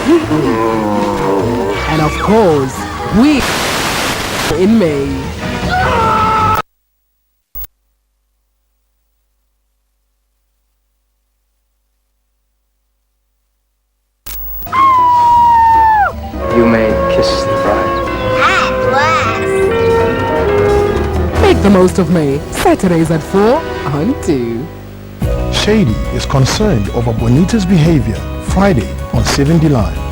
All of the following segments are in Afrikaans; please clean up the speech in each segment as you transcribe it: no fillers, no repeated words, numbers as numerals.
And of course, we in May. You may kiss the bride. Make the most of May. Saturdays at 4 on 2. Shady is concerned over Bonita's behavior. Friday on 70 Live.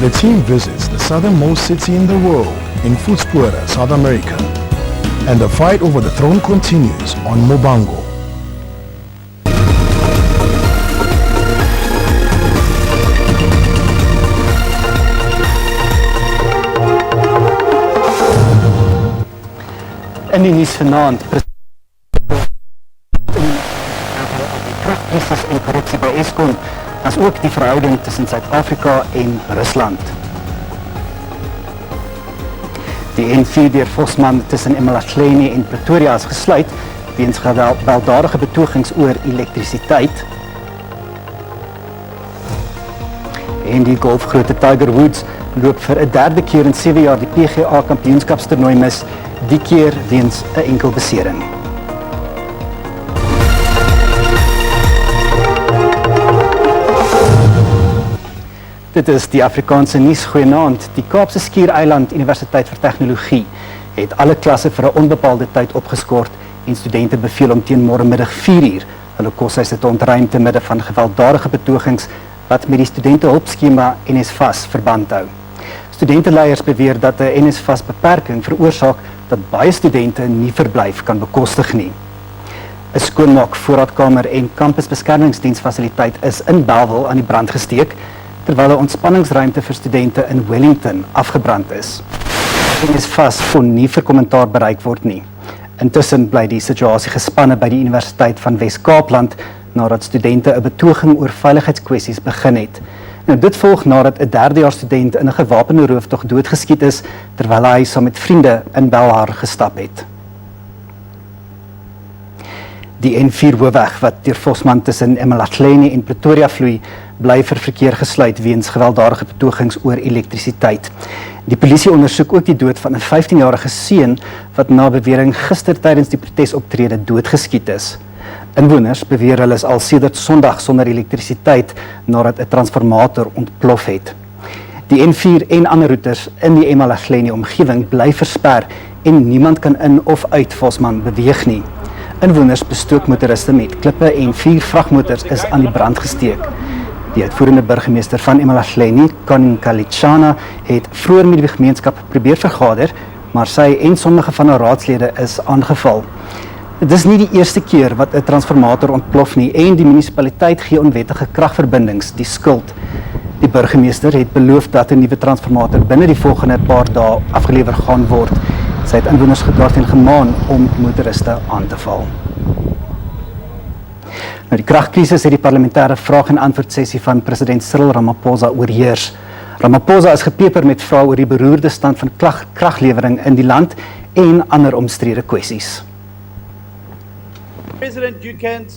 The team visits the southernmost city in the world in Futspuera, South America. And the fight over the throne continues on Mobango. In die nuus vanaand kragkrisis en korrupsie by Eskom, as ook die verhouding tussen Suid-Afrika en Rusland. Die N4 deur Vosman tussen eMalahleni en Pretoria is gesluit weens gewelddadige betogings oor elektrisiteit. En die golfgrote Tiger Woods loop vir 'n derde keer in 7 jaar die PGA kampioenskapstoernooi mis, die keer weens 'n enkel besering. Dit is die Afrikaanse nuus. Goeienaand. Die Kaapse Skiereiland Universiteit vir Tegnologie het alle klasse vir 'n onbepaalde tyd opgeskort en studente beveel om teen môremiddag 4:00 hulle koshuise te ontruim te midde van gewelddadige betogings wat met die studentehulpskema NSFAS verband hou. Studenteleiers beweer dat 'n NSFAS beperking veroorsaak dat baie studente nie verblyf kan bekostig nie. 'n Skoonmaak voorraadkamer en kampusbeskermingsdiensfasiliteit is in Bellville aan die brand gesteek, terwyl 'n ontspanningsruimte vir studente in Wellington afgebrand is. NSFAS kon nie vir kommentaar bereik word nie. Intussen bly die situasie gespanne by die Universiteit van Wes-Kaapland nadat studente 'n betoging oor veiligheidskwessies begin het. Nou, dit volg nadat 'n derdejaars student in 'n gewapende rooftog doodgeskiet is terwyl hy saam met vriende in Belhar gestap het. Die N4 hoofweg wat deur Vosman tussen eMalahleni en Pretoria vloei, bly vir verkeer gesluit weens gewelddadige betogings oor elektrisiteit. Die polisie ondersoek ook die dood van 'n 15-jarige seun wat na bewering gister tydens die protesoptrede doodgeskiet is. Inwoners beweer hulle is al sedert Sondag sonder elektrisiteit nadat 'n transformator ontplof het. Die N4 en ander roetes in die eMalahleni omgewing bly versper en niemand kan in of uit Vosman beweeg nie. Inwoners bestook motoriste met klippe en 4 vragmotors is aan die brand gesteek. Die uitvoerende burgemeester van eMalahleni, Koning Kalitshana, het vroeër met die gemeenskap probeer vergader, maar sy en sommige van haar raadslede is aangeval. Dit is nie die eerste keer wat 'n transformator ontplof nie en die munisipaliteit gee onwettige kragverbindings die skuld. Die burgemeester het beloof dat 'n nuwe transformator binne die volgende paar dae afgelewer gaan word. Sy het inwoners gedraag en gemaan om motoriste aan te val. Nou, die kragkrisis het die parlementêre vraag- en antwoordsessie van president Cyril Ramaphosa oorheers. Ramaphosa is gepeper met vrae oor die beroerde stand van kraglewering in die land en ander omstrede kwessies.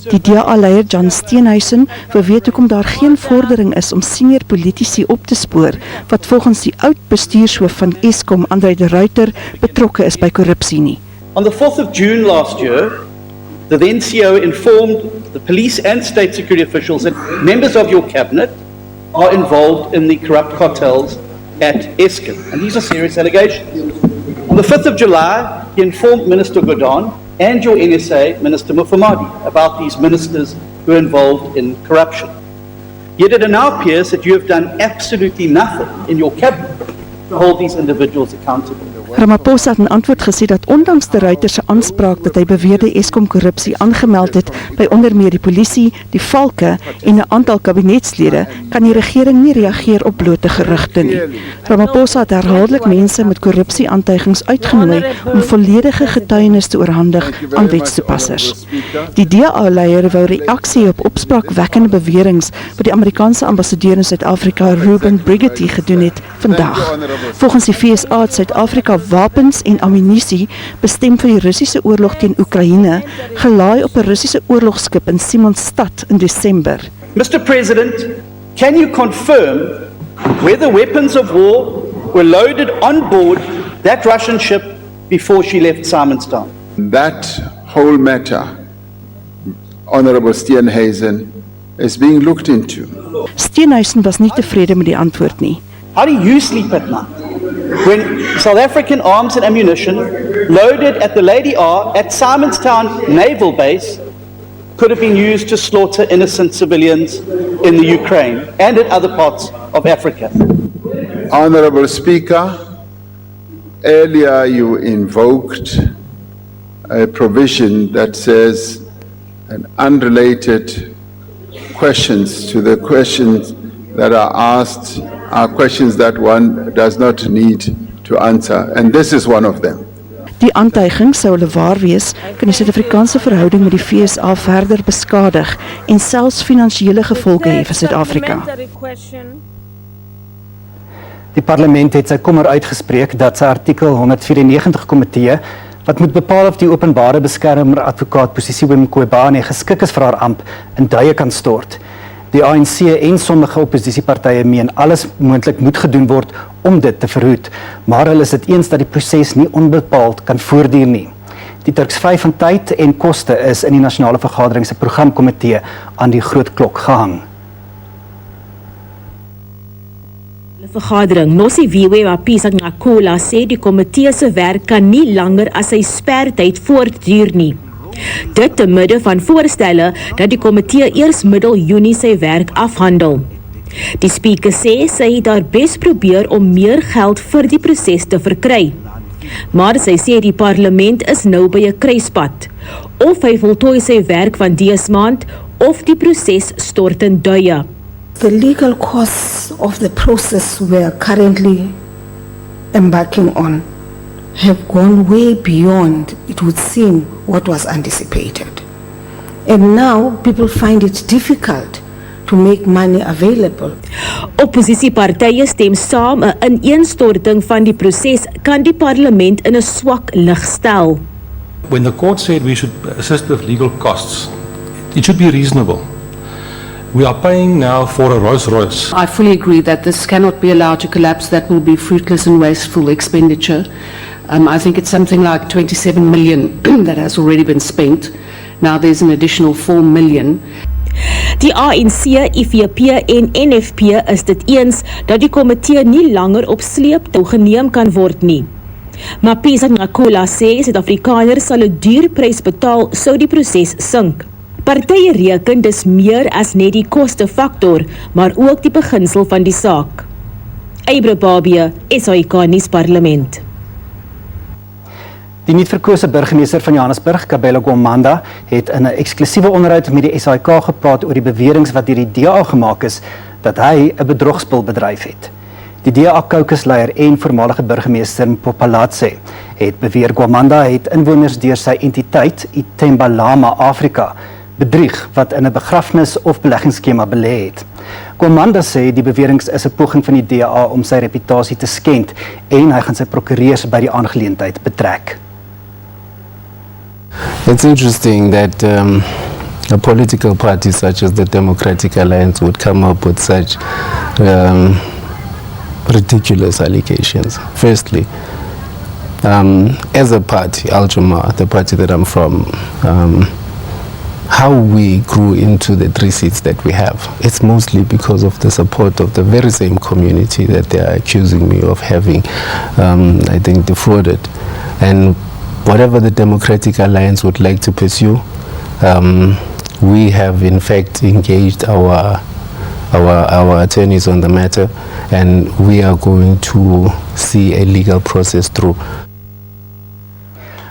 Die DA-leier John Steenhuisen verweet hoekom daar geen vordering is om senior politici op te spoor wat volgens die oud bestuurshoof van Eskom, André de Ruyter, betrokke is by korrupsie nie. On the 4th of June last year, the then CEO informed the police and state security officials that members of your cabinet are involved in the corrupt cartels at Eskom. And these are serious allegations. On the 5th of July, he informed Minister Godon and your NSA, Minister Mufamadi, about these ministers who are involved in corruption. Yet it now appears that you have done absolutely nothing in your cabinet to hold these individuals accountable. Ramaphosa het in antwoord gesê dat ondanks de Ruyter se aanspraak dat hy beweerde Eskom korrupsie aangemeld het by onder meer die polisie, die valke en 'n aantal kabinetslede, kan die regering nie reageer op blote gerugte nie. Ramaphosa het herhaaldelik mense met korrupsieaantuigings uitgenooi om volledige getuienis te oorhandig aan wetstoepassers. Die DA-leier wou reaksie op opspraakwekkende beweringe wat die Amerikaanse ambassadeur in Suid-Afrika, Ruben Brigetti, gedoen het vandag. Volgens die FSA het Suid-Afrika wapens en ammunisie bestem vir die Russiese oorlog teen Oekraïne gelaai op 'n Russiese oorlogskip in Simonstad in Desember. Mr. President, can you confirm whether weapons of war were loaded on board that Russian ship before she left Simonstown. That whole matter, Honourable Steenhuisen, is being looked into. Steenhuisen was nie tevrede met die antwoord nie. How do you sleep at night when South African arms and ammunition loaded at the Lady R at Simonstown Naval Base could have been used to slaughter innocent civilians in the Ukraine and in other parts of Africa? Honourable Speaker, earlier you invoked a provision that says an unrelated questions to the questions that are asked are questions that one does not need to answer, and this is one of them. Die aantuiging sou hulle waar wees, kan die Suid-Afrikaanse verhouding met die FSA verder beskadig en selfs finansiële gevolge hê vir Suid-Afrika. Die parlement het sy kommer uitgespreek dat sy artikel 194 komitee wat moet bepaal of die openbare beskermer advokaat Posisie Mqobane geskik is vir haar amp in duie kan stort. Die ANC en sommige oppositiepartye meen alles moontlik moet gedoen word om dit te verhoed, maar hulle is dit eens dat die proses nie onbepaald kan voortduur nie. Die Turksvry van tyd en koste is in die nasionale vergadering se programkomitee aan die groot klok gehang. Vergadering Nosiviwe Mapisa Ngakola sê die komitee se werk kan nie langer as sy spertyd voortduur nie. Dit te midde van voorstelle dat die komitee eers middel Junie sy werk afhandel. Die speaker sê sy het haar bes probeer om meer geld vir die proses te verkry. Maar sy sê die parlement is nou by 'n kruispunt. Of hy voltooi sy werk van dese maand of die proses stort in duie. The legal costs of the process we're currently embarking on have gone way beyond, it would seem, what was anticipated. And now people find it difficult to make money available. Oppositiepartye stem saam 'n ineenstorting van die proses kan die parlement in 'n swak lig stel. When the court said we should assist with legal costs, it should be reasonable. We are paying now for a Rolls Royce. I fully agree that this cannot be allowed to collapse. That will be fruitless and wasteful expenditure. I think it's something like 27 million that has already been spent. Now there's an additional 4 million. Die ANC, IFP en NFP is dit eens dat die komitee nie langer op sleeptou geneem kan word nie. Mapisa Ngakola sê Suid-Afrikaners sal 'n duur prys betaal sou die proses sink. Partye reken dis meer as net die kostefaktor, maar ook die beginsel van die saak. Eybro Babie, SAK nuus parlement. Die nuutverkose burgemeester van Johannesburg, Kabelo Gwamanda, het in 'n eksklusiewe onderhoud met die SAK gepraat oor die beweringe wat deur die DA gemaak is dat hy 'n bedrogspel bedryf het. Die DA-caucusleier en voormalige burgemeester Mpopalatse het beweer Gwamanda het inwoners deur sy entiteit Ithemba Lama Afrika bedrieg wat in 'n begrafnis- of beleggingsskema belê het. Gwamanda sê die beweringe is 'n poging van die DA om sy reputasie te skend en hy gaan sy prokureurs by die aangeleentheid betrek. It's interesting that a political party such as the Democratic Alliance would come up with such ridiculous allegations. Firstly, as a party, Al-Jama, the party that I'm from, how we grew into the 3 seats that we have, it's mostly because of the support of the very same community that they are accusing me of having, I think, defrauded. And whatever the Democratic Alliance would like to pursue, we have in fact engaged our attorneys on the matter, and we are going to see a legal process through.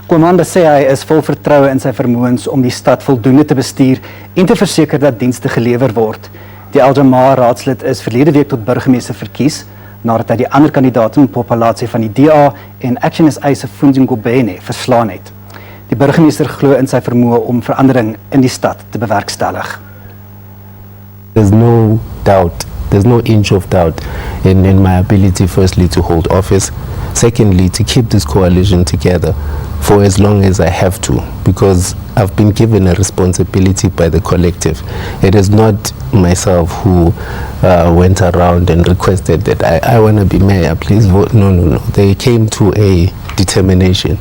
Gwamanda sê hy is vol vertroue in sy vermoëns om die stad voldoende te bestuur en te verseker dat dienste gelewer word. Die Al-Jama raadslid is verlede week tot burgemeester verkies nadat hy die ander kandidaat in Populasie van die DA en Action SA se Ngobeni verslaan het. Die burgemeester glo in sy vermoë om verandering in die stad te bewerkstellig. There's no doubt, there's no inch of doubt in my ability, firstly, to hold office, secondly, to keep this coalition together, for as long as I have to, because I've been given a responsibility by the collective. It is not myself who went around and requested that I want to be mayor, please vote. No. They came to a determination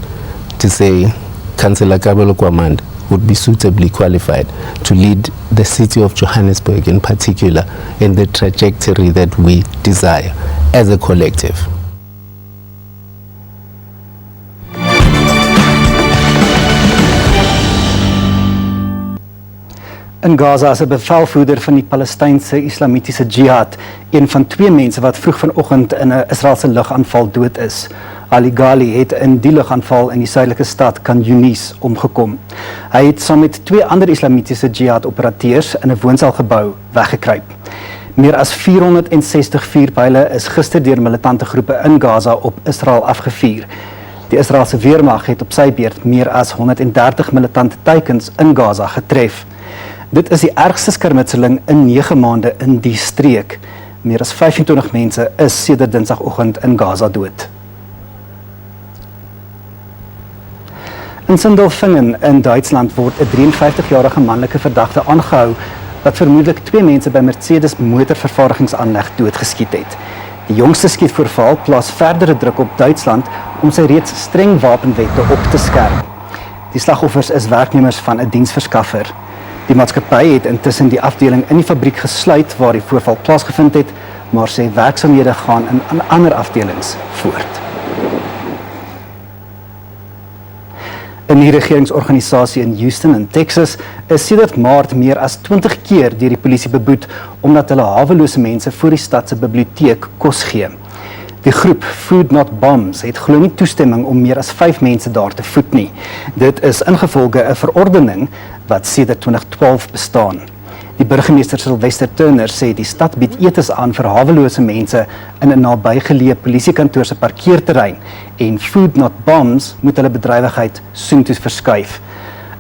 to say Councillor Kabelo Kwamanda would be suitably qualified to lead the city of Johannesburg in particular in the trajectory that we desire as a collective. In Gaza is 'n bevelvoerder van die Palestynse Islamitiese Jihad een van 2 mense wat vroeg vanoggend in 'n Israeliese lugaanval dood is. Ali Ghali het in die lugaanval in die suidelike stad Nuus omgekom. Hy het saam met 2 ander Islamitiese Jihad operateurs in 'n woonselgebou weggekruip. Meer as 460 vuurpyle is gister deur militante groepe in Gaza op Israel afgevuur. Die Israeliese weermag het op sy beurt meer as 130 militante teikens in Gaza getref. Dit is die ergste skermutseling in 9 maande in die streek. Meer as 25 mense is sedert Dinsdagoggend in Gaza dood. In Sindelfingen in Duitsland word 'n 53-jarige manlike verdagte aangehou wat vermoedelik 2 mense by Mercedes motorvervaardigingsaanleg doodgeskiet het. Die jongste skietvoorval plaas verdere druk op Duitsland om sy reeds streng wapenwette op te skerp. Die slagoffers is werknemers van 'n diensverskaffer. Die maatskappy het intussen die afdeling in die fabriek gesluit waar die voorval plaasgevind het, maar sê werksamehede gaan in ander afdelings voort. 'n nie-regeringsorganisasie in Houston in Texas is sedert Maart meer as 20 keer deur die polisie beboet omdat hulle hawelose mense voor die stad se biblioteek kos gee. Die groep Food Not Bombs het glo nie toestemming om meer as 5 mense daar te voed nie. Dit is ingevolge 'n verordening wat sedert 2012 bestaan. Die burgemeester Sylvester Turner sê die stad bied etes aan vir hawelose mense in 'n nabygeleë polisiekantoor se parkeerterrein en Food Not Bombs moet hulle bedrywigheid soontoe verskuif.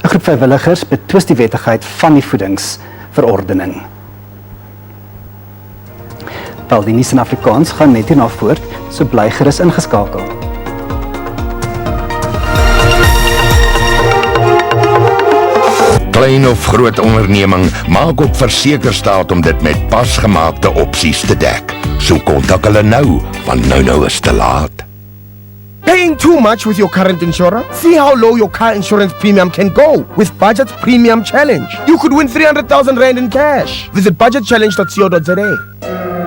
'n Groep vrywilligers betwis die wettigheid van die voedingsverordening. Wel, die nuus in Afrikaans gaan net hierna voort, so bly gerus ingeskakel. Klein of groot onderneming, maak op verseker staat om dit met pasgemaakte opsies te dek. So kontak hulle nou, want nou is te laat. Paying too much with your current insurer? See how low your car insurance premium can go with Budget Premium Challenge. You could win 300,000 Rand in cash. Visit budgetchallenge.co.za.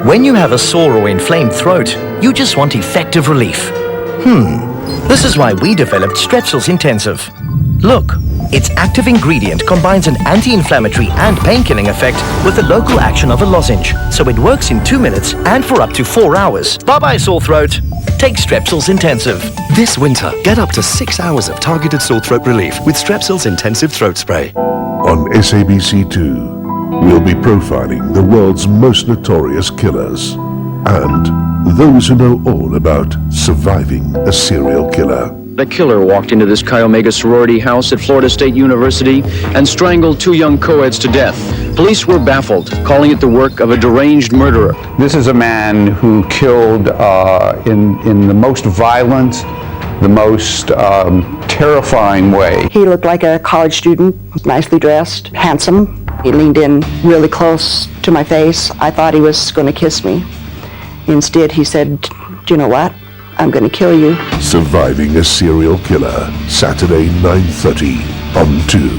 When you have a sore or inflamed throat, you just want effective relief. This is why we developed Strepsils Intensive. Look, its active ingredient combines an anti-inflammatory and pain-killing effect with the local action of a lozenge, so it works in 2 minutes and for up to 4 hours. Bye-bye sore throat. Take Strepsils Intensive. This winter, get up to 6 hours of targeted sore throat relief with Strepsils Intensive Throat Spray. On SABC2, we'll be profiling the world's most notorious killers and those who know all about surviving a serial killer. The killer walked into this Chi Omega sorority house at Florida State University and strangled 2 young co-eds to death. Police were baffled, calling it the work of a deranged murderer. This is a man who killed in the most violent, the most terrifying way. He looked like a college student, nicely dressed, handsome. He leaned in really close to my face. I thought he was going to kiss me. Instead, he said, "Do you know what? I'm going to kill you." Surviving a serial killer, Saturday 9:30 on 2.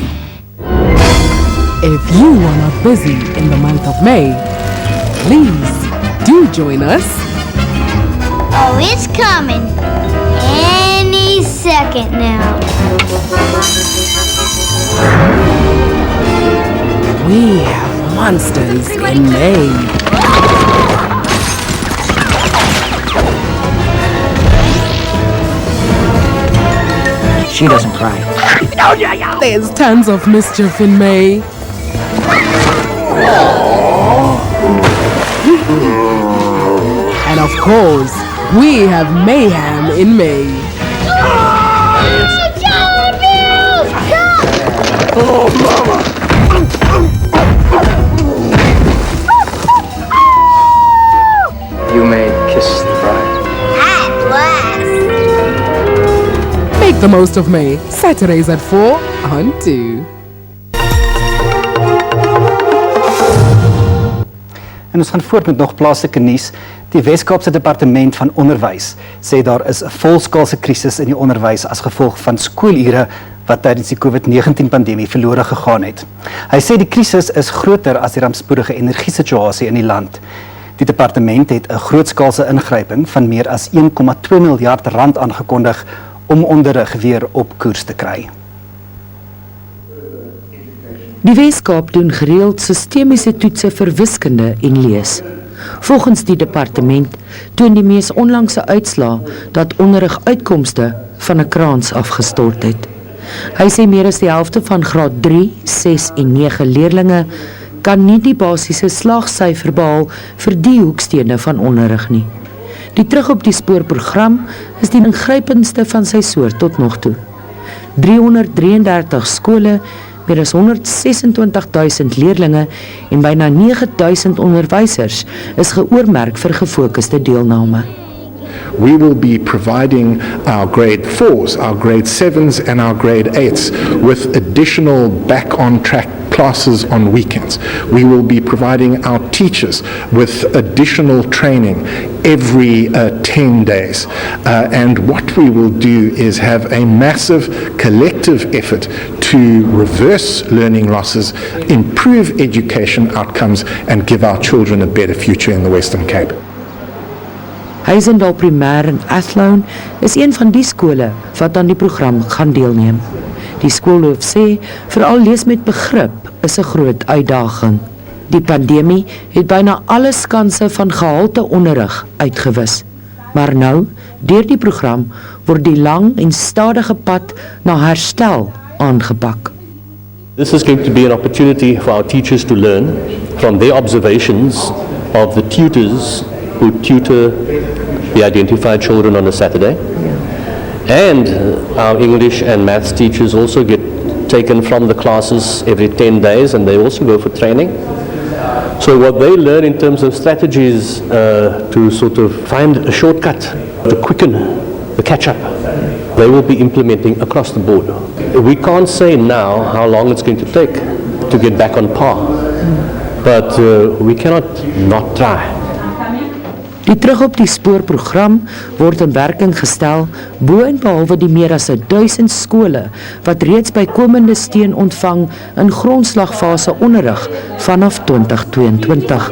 If you are not busy in the month of May, please do join us. Oh, it's coming. Any second now. We have monsters in May. She doesn't cry. There's tons of mischief in May. And of course, we have mayhem in May. Oh, mama! You may kiss the bride. At last. Make the most of May, Saturdays at 4 on 2. En ons gaan voort met nog plaaslike nuus. Die Wes-Kaapse Departement van Onderwys sê daar is 'n volskaalse krisis in die onderwys as gevolg van skoolure wat tydens die COVID-19 pandemie verlore gegaan het. Hy sê die krisis is groter as die rampspoedige energiesituasie in die land. Die departement het 'n grootskaalse ingryping van meer as 1,2 miljard rand aangekondig om onderrig weer op koers te kry. Die Weskaap doen gereeld sistemiese toetse vir wiskunde en lees. Volgens die departement toon die mees onlangse uitslae dat onderriguitkomste van 'n kraans afgestort het. Hy sê meer as die helfte van graad 3, 6 en 9 leerlinge kan nie die basiese slaagsyfer behaal vir die hoekstene van onderrig nie. Die Terug op die Spoor program is die ingrypendste van sy soort tot nog toe. 333 skole, meer as 126.000 leerlinge en byna 9.000 onderwysers is geoormerk vir gefokuste deelname. We will be providing our grade 4s, our grade 7s and our grade 8s with additional back-on-track classes on weekends. We will be providing our teachers with additional training every 10 days. And what we will do is have a massive collective effort to reverse learning losses, improve education outcomes and give our children a better future in the Western Cape. Huisendal Primêr in Athlone is een van die skole wat aan die program gaan deelneem. Die skoolhoof sê, veral lees met begrip is 'n groot uitdaging. Die pandemie het byna alle skanse van gehalte onderrig uitgewis. Maar nou, deur die program, word die lang en stadige pad na herstel aangepak. This is going to be an opportunity for our teachers to learn from their observations of the tutors who tutor the identified children on a Saturday. And our English and maths teachers also get taken from the classes every 10 days and they also go for training. So what they learn in terms of strategies to sort of find a shortcut, to quicken the catch-up, they will be implementing across the board. We can't say now how long it's going to take to get back on par, but we cannot not try. Die Terug op die Spoor program word in werking gestel bo en behalwe die meer as 1000 skole wat reeds bykomende steun ontvang in grondslagfase onderrig vanaf 2022.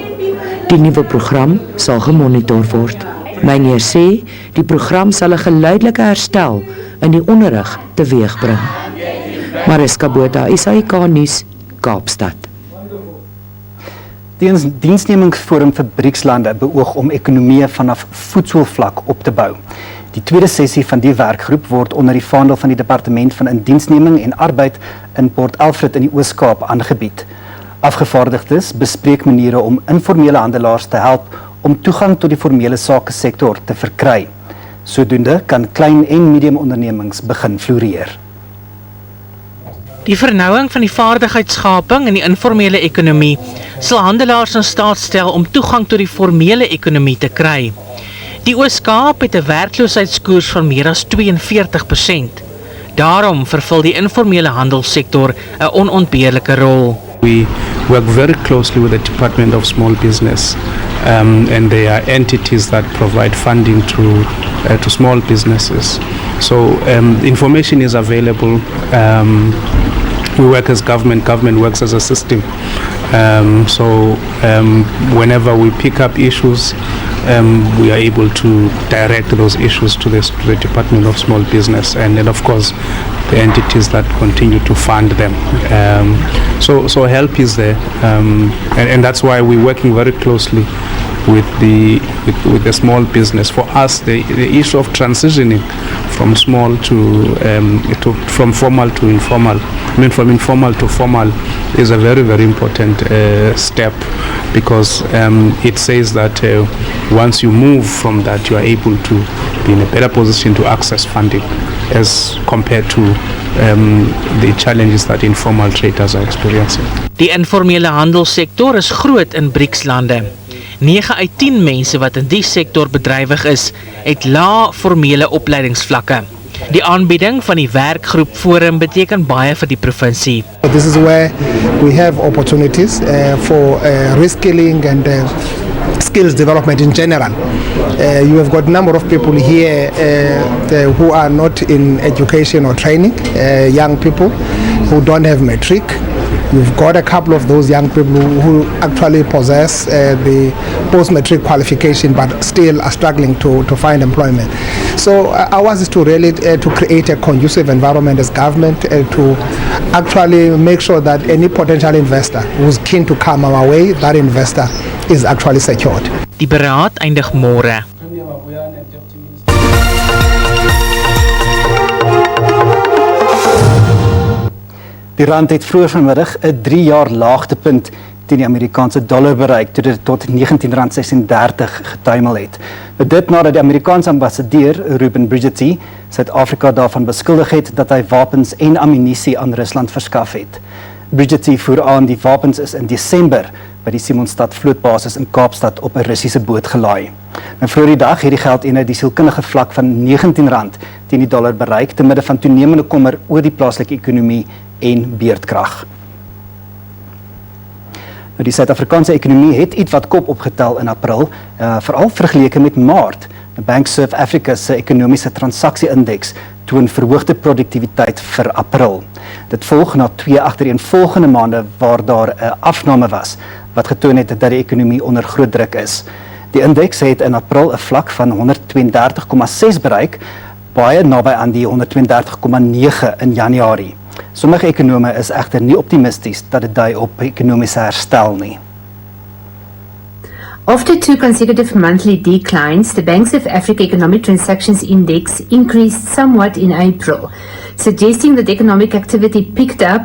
Die nuwe program sal gemonitor word. Meneer sê, die program sal 'n geleidelike herstel in die onderrig teweegbring. Mariska Botha, SAK Nuus, Kaapstad. Die diensnemingsforum vir BRICS-lande beoog om ekonomieë vanaf voedselvlak op te bou. Die tweede sessie van die werkgroep word onder die vaandel van die Departement van Indiensneming en Arbeid in Port Alfred in die Oos-Kaap aangebied. Afgevaardigdes bespreek maniere om informele handelaars te help om toegang tot die formele sakesektor te verkry. Sodoende kan klein en medium ondernemings begin floreer. Die vernouing van die vaardigheidsskaping in die informele ekonomie sal handelaars in staat stel om toegang tot die formele ekonomie te kry. Die Oos-Kaap het 'n werkloosheidskoers van meer as 42%. Daarom vervul die informele handelssektor 'n onontbeerlike rol. We work very closely with the Department of Small Business and they are entities that provide funding to small businesses. So information is available. We work as government works as a system. Whenever we pick up issues, we are able to direct those issues to the Department of Small Business and then of course the entities that continue to fund them. So help is there and that's why we're working very closely with the small business. For us, the issue of transitioning from small from formal to informal, from informal to formal is a very, very important step because it says that once you move from that, you are able to be in a better position to access funding as compared to the challenges that informal traders are experiencing. Die informele handelssektor is groot in BRICS-lande. 9 uit 10 mense wat in die sektor bedrywig is, het lae formele opleidingsvlakke. Die aanbieding van die werkgroep forum beteken baie vir die provinsie. This is where we have opportunities for reskilling and skills development in general. You have got a number of people here who are not in education or training, young people who don't have matric. You've got a couple of those young people who actually possess the post-matric qualification but still are struggling to find employment. So ours is to really to create a conducive environment as government to actually make sure that any potential investor who's keen to come our way, that investor is actually secured. Die beraad eindig môre. Die rand het vroeër vanmiddag 'n 3-jaar laagtepunt teen die Amerikaanse dollar bereik toe dit tot R19.36 getuimel het. Dit nadat die Amerikaanse ambassadeur Ruben Bridgetti Suid-Afrika daarvan beskuldig het dat hy wapens en ammunisie aan Rusland verskaf het. Bridgetti voer aan die wapens is in Desember by die Simonstad vlootbasis in Kaapstad op 'n Russiese boot gelaai. En vroeër die dag het die geldeenheid die sielkundige vlak van R19 teen die dollar bereik te midde van toenemende kommer oor die plaaslike ekonomie en beerdkrag. Die Suid-Afrikaanse ekonomie het iets wat kop opgetel in April, veral vergeleke met Maart. Die Bank South Africa se ekonomiese transaksie-indeks toon verhoogde produktiwiteit vir April. Dit volg na 2 agtereenvolgende maande waar daar 'n afname was, wat getoon het dat die ekonomie onder groot druk is. Die indeks het in April 'n vlak van 132,6 bereik, baie naby aan die 132,9 in Januarie. Sommige ekonome is egter nie optimisties dat dit dui op ekonomiese herstel nie. After 2 consecutive monthly declines, the Bank of Africa Economic Transactions Index increased somewhat in April, suggesting that economic activity picked up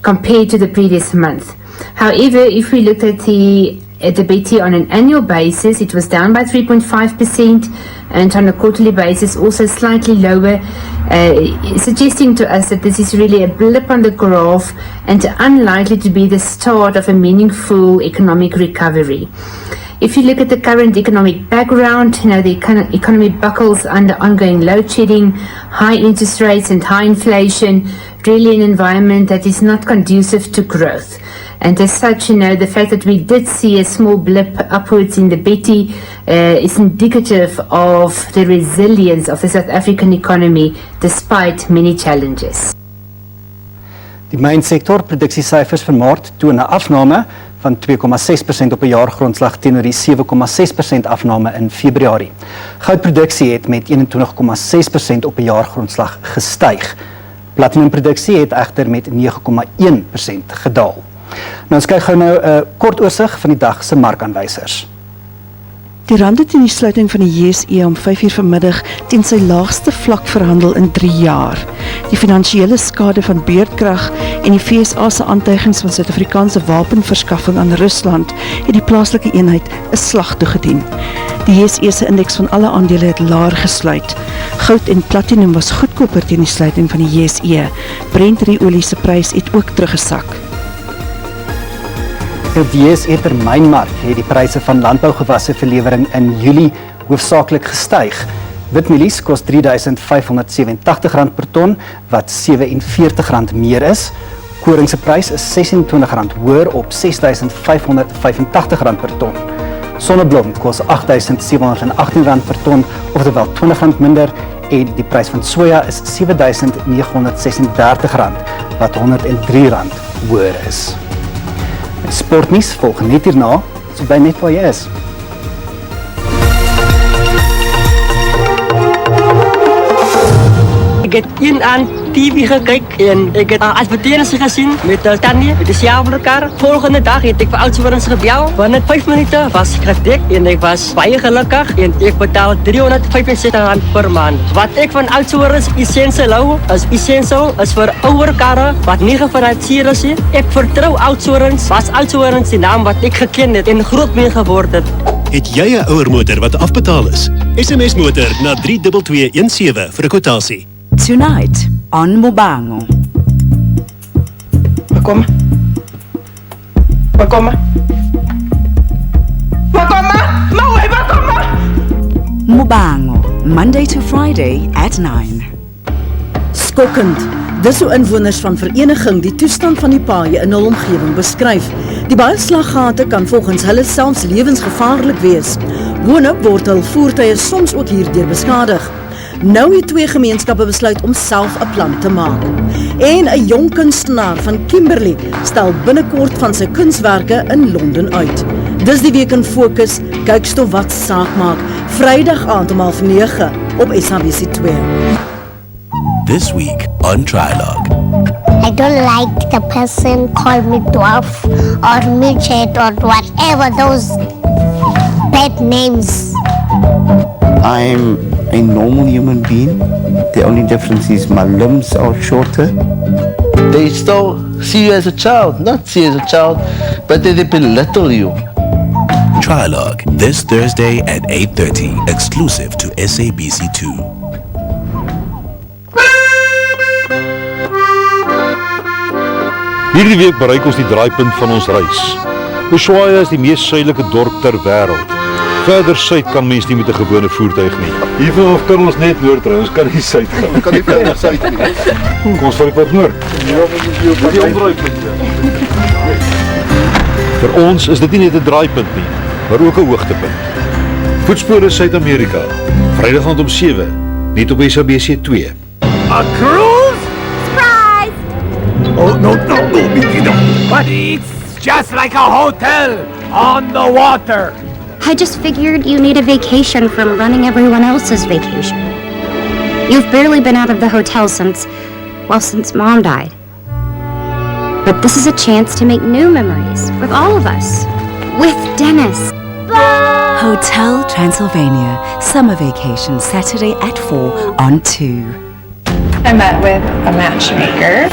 compared to the previous month. However, if we looked at the BT on an annual basis, it was down by 3.5%, and on a quarterly basis also slightly lower, suggesting to us that this is really a blip on the graph and unlikely to be the start of a meaningful economic recovery. If you look at the current economic background, the economy buckles under ongoing load shedding, high interest rates and high inflation, really an environment that is not conducive to growth. And as such, the fact that we did see a small blip upwards in the Betty is indicative of the resilience of the South African economy despite many challenges. Die mynsektor produksiesyfers vir Maart toon 'n afname van 2,6% op 'n jaargrondslag teenoor die 7,6% afname in Februarie. Goudproduksie het met 21,6% op 'n jaargrondslag gestyg. Platinumproduksie het egter met 9,1% gedaal. Nou ons kyk gou 'n kort oorsig van die dag se markaanwysers. Die rand het in die sluiting van die JSE om 5:00 vanmiddag teen sy laagste vlak verhandel in 3 jaar. Die finansiële skade van beerdkrag en die FSA se aantuigings van Suid-Afrikaanse wapenverskaffing aan Rusland het die plaaslike eenheid 'n slag toegedien. Die JSE se indeks van alle aandele het laer gesluit. Goud en platinum was goedkoper teen die sluiting van die JSE. Brent-olie se prys het ook teruggesak. Die JSE termynmark het die pryse van landbougewasse vir lewering in Julie hoofsaaklik gestyg. Witmielies kos R3.587 per ton, wat R47 meer is. Koring se prys is R26 hoër op R6.585 per ton. Sonneblom kos R8.718 per ton, oftewel R20 minder, en die prys van soja is R7.936, wat R103 hoër is. Sportnuus volg net hierna, so bly net waar jy is. Ek het een aan TV gekyk en ek het advertensies gesien met Tannie, met die sjaalkar. Volgende dag het ek vir Oudtshoorns gebel. Binne 5 minute was ek gedek en ek was baie gelukkig en ek betaal R365 per maand. Wat ek van Oudtshoorns Essential hou, is Essential is vir ouer karre wat nie gefinansier is nie. Ek vertrou Oudtshoorns, was Oudtshoorns die naam wat ek geken het en groot mee geword het. Het jy 'n ouer motor wat afbetaal is? SMS motor na 32217 vir 'n kwotasie. Tonight on Mobango. Makoma. Mobango, Monday to Friday at 9. Skokkend. Dis hoe inwoners van vereniging die toestand van die paaie in hul omgewing beskryf. Die baie slaggate kan volgens hulle selfs lewensgevaarlik wees. Boonop word hul voertuie soms ook hierdeur beskadig. Nou het twee gemeenskappe besluit om self 'n plan te maak. En 'n jong kunstenaar van Kimberley stel binnekort van sy kunswerke in Londen uit. Dis die week in fokus, kykstof wat saak maak. Vrydag aand om 8:30 op SABC 2. This week on Trilogue. I don't like the person called me dwarf or midget or whatever those bad names. I'm a normal human being. The only difference is my limbs are shorter. They still see you as a child, not see you as a child, but they belittle you. Trilogue, this Thursday at 8:30, exclusive to SABC2. Hierdie week bereik ons die draaipunt van ons reis. Ushuaia is die mees suidelike dorp ter wêreld. Verder suid kan mens nie met 'n gewone voertuig nie. Hiervan kan ons net noord ry, ons kan nie suid gaan. Ons kan nie verder suid nie. Kom ons ry wat noord. Ja, die omdraaipunt. Vir ons is dit nie net 'n draaipunt nie, maar ook 'n hoogtepunt. Voetspore Suid-Amerika, Vrydag aand om 7, net op SABC 2. A cruise? Surprise! Oh, no, but it's just like a hotel on the water. I just figured you need a vacation from running everyone else's vacation. You've barely been out of the hotel since Mom died. But this is a chance to make new memories with all of us. With Dennis. Hotel Transylvania, summer vacation, Saturday at 4 on 2. I met with a matchmaker.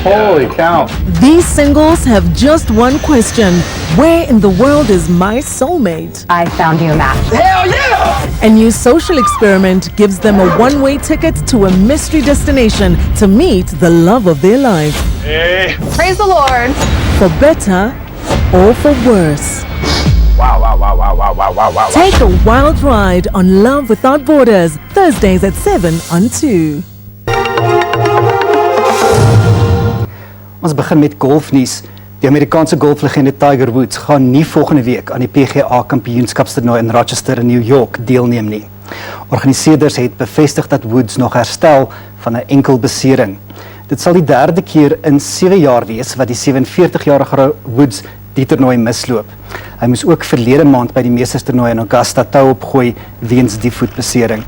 Holy cow. These singles have just one question. Where in the world is my soulmate? I found you a match. Hell yeah! A new social experiment gives them a one-way ticket to a mystery destination to meet the love of their life. Hey. Praise the Lord. For better or for worse. Wow. Take a wild ride on Love Without Borders, Thursdays at 7 on 2. Ons begin met golfnuus. Die Amerikaanse golflegende Tiger Woods gaan nie volgende week aan die PGA kampioenskapstoernooi in Rochester in New York deelneem nie. Organiseerders het bevestig dat Woods nog herstel van 'n enkel besering. Dit sal die derde keer in 7 jaar wees wat die 47-jarige Woods die toernooi misloop. Hy moes ook verlede maand by die Meesterstoernooi in Augusta tou opgooi weens die voetbesering.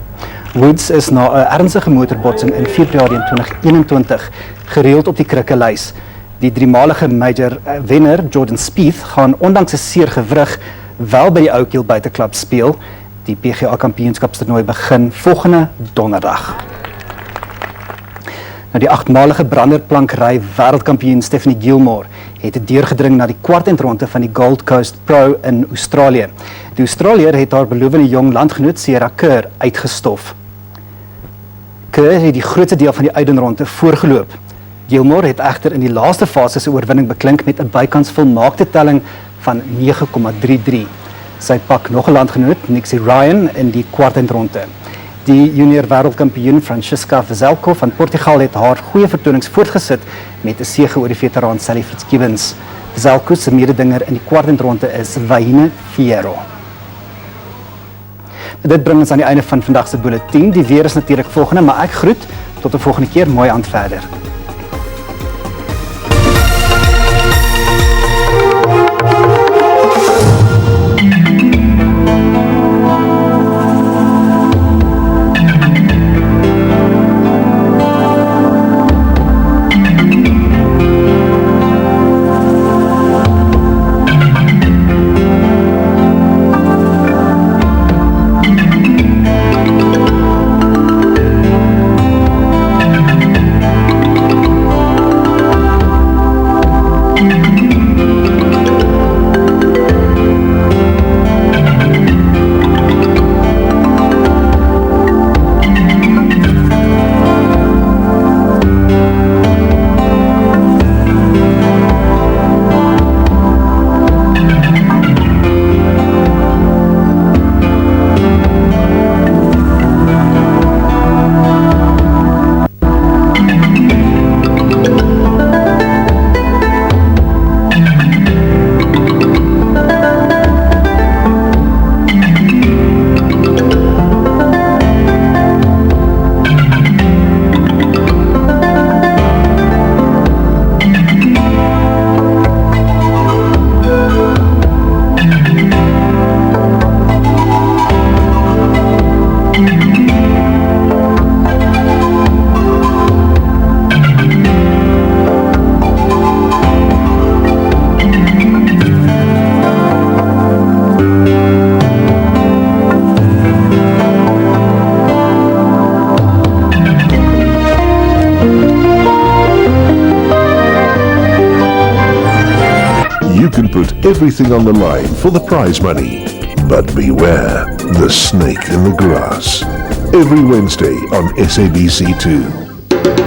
Woods is na 'n ernstige motorbotsing in Februarie 2021 gereeld op die krikkelys. Die driemalige major wenner Jordan Spieth gaan ondanks 'n seer gewrig wel by die Oak Hill buiteklub speel. Die PGA kampioenskapstoernooi begin volgende donderdag. Nou die 8-malige branderplankry wêreldkampioen Stephanie Gilmore het deurgedring na die kwartfinale van die Gold Coast Pro in Australië. Die Australiër het haar belowende jong landgenoot Sierra Kerr uitgestof. Kerr het die grootste deel van die uitdenronde voorgeloop. Gilmore het egter in die laaste fase sy oorwinning beklink met 'n bykans volmaakte telling van 9,33. Sy pak nog 'n landgenoot, Nixie Ryan, in die kwartfinale. Die junior wêreldkampioen Francisca Vezelko van Portugal het haar goeie vertonings voortgesit met 'n sege oor die veteraan Sally Fitzgibbons. Vezelko se mededinger in die kwartfinale is Wayne Fierro. Dit bring ons aan die einde van vandag se bulletin. Die weer is natuurlik volgende, maar ek groet tot 'n volgende keer. Mooi aand verder. you can put everything on the line for the prize money. But beware the snake in the grass. Every Wednesday on SABC2.